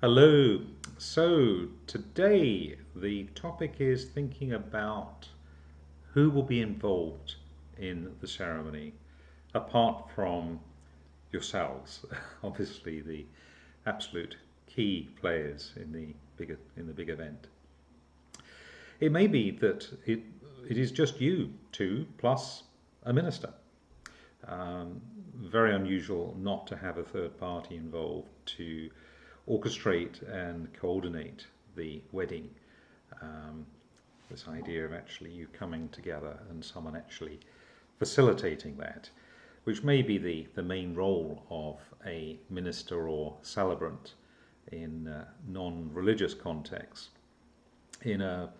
Hello. So today the topic is thinking about who will be involved in the ceremony, apart from yourselves, obviously the absolute key players in the big event. It may be that it is just you two plus a minister. Very unusual not to have a third party involved to orchestrate and coordinate the wedding. Um, this idea of actually you coming together and someone actually facilitating that, which may be the main role of a minister or celebrant in non-religious contexts. In a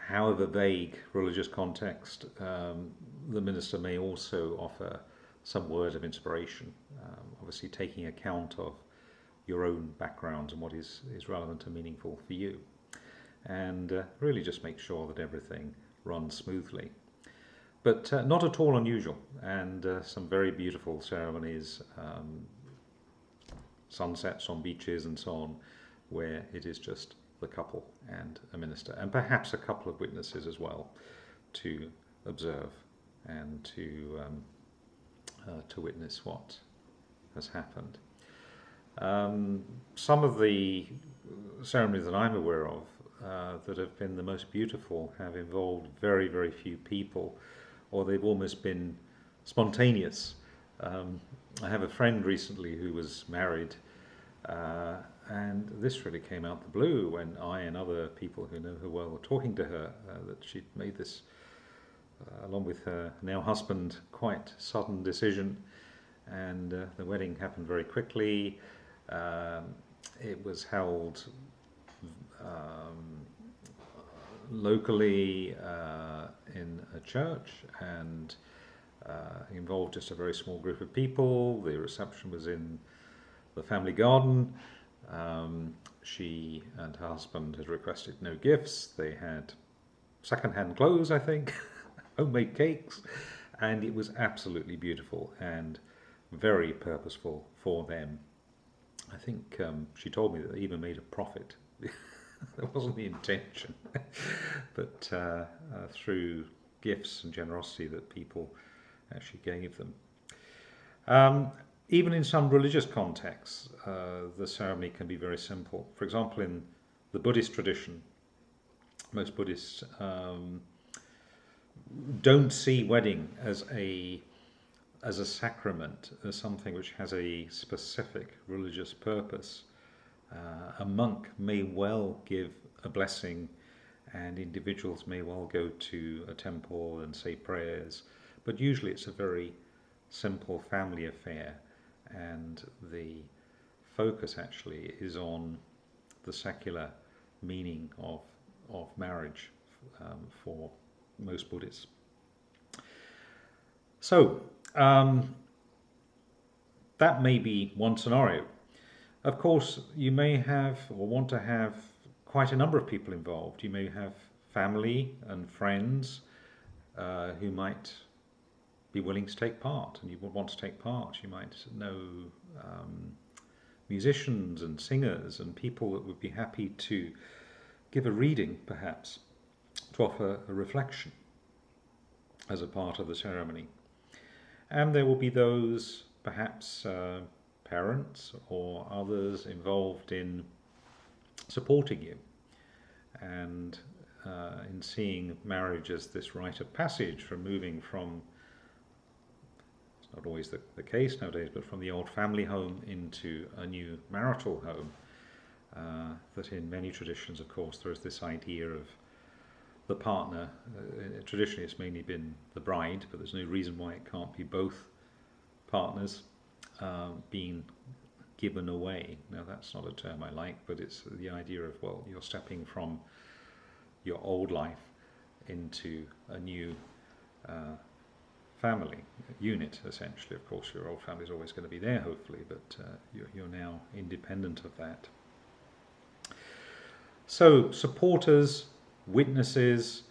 however vague religious context, the minister may also offer some word of inspiration, obviously taking account of your own background and what is relevant and meaningful for you. And really just make sure that everything runs smoothly. But not at all unusual, and some very beautiful ceremonies, sunsets on beaches and so on, where it is just the couple and a minister, and perhaps a couple of witnesses as well to observe and to witness what has happened. Some of the ceremonies that I'm aware of that have been the most beautiful have involved very, very few people, or they've almost been spontaneous. I have a friend recently who was married, and this really came out the blue when I and other people who know her well were talking to her that she'd made this, along with her now husband, quite sudden decision, and the wedding happened very quickly. It was held locally in a church and involved just a very small group of people. The reception was in the family garden. She and her husband had requested no gifts. They had second-hand clothes, I think, homemade cakes, and it was absolutely beautiful and very purposeful for them. I think she told me that they even made a profit. That wasn't the intention, but through gifts and generosity that people actually gave them. Even in some religious contexts, the ceremony can be very simple. For example, in the Buddhist tradition, most Buddhists don't see wedding as a sacrament, as something which has a specific religious purpose. A monk may well give a blessing, and individuals may well go to a temple and say prayers, but usually it's a very simple family affair, and the focus actually is on the secular meaning of marriage for most Buddhists. So that may be one scenario. Of course, you may have or want to have quite a number of people involved. You may have family and friends who might be willing to take part, and you would want to take part. You might know musicians and singers and people that would be happy to give a reading, perhaps, to offer a reflection as a part of the ceremony. And there will be those, perhaps parents or others involved in supporting you and in seeing marriage as this rite of passage from moving from, it's not always the case nowadays, but from the old family home into a new marital home. That in many traditions, of course, there is this idea of the partner. Traditionally it's mainly been the bride, but there's no reason why it can't be both partners being given away. Now that's not a term I like, but it's the idea of, well, you're stepping from your old life into a new family unit, essentially. Of course your old family is always going to be there, hopefully, but you're now independent of that. So supporters, witnesses,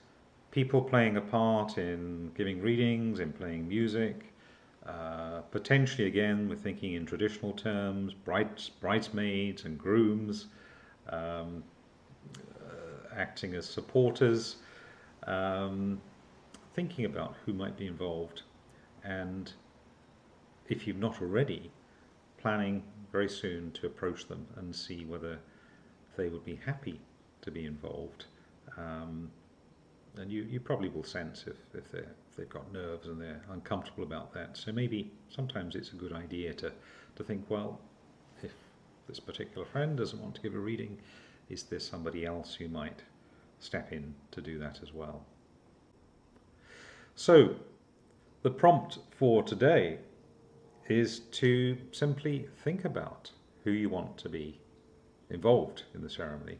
people playing a part in giving readings, in playing music, Potentially, again, we're thinking in traditional terms, bridesmaids and grooms um, acting as supporters, um, thinking about who might be involved, and if you've not already, planning very soon to approach them and see whether they would be happy to be involved. And you probably will sense if they've got nerves and they're uncomfortable about that. So maybe sometimes it's a good idea to think, well, if this particular friend doesn't want to give a reading, is there somebody else who might step in to do that as well? So the prompt for today is to simply think about who you want to be involved in the ceremony.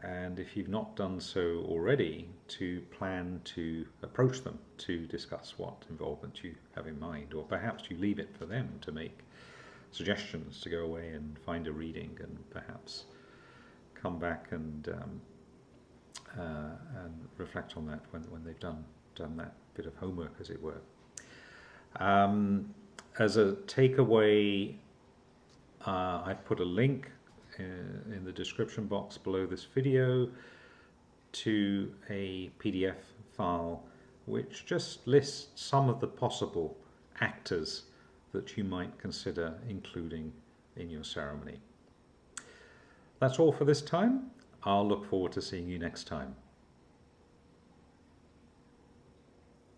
And if you've not done so already, to plan to approach them to discuss what involvement you have in mind, or perhaps you leave it for them to make suggestions to go away and find a reading and perhaps come back and reflect on that when they've done that bit of homework, as it were. As a takeaway, I've put a link in the description box below this video to a PDF file which just lists some of the possible actors that you might consider including in your ceremony. That's all for this time. I'll look forward to seeing you next time.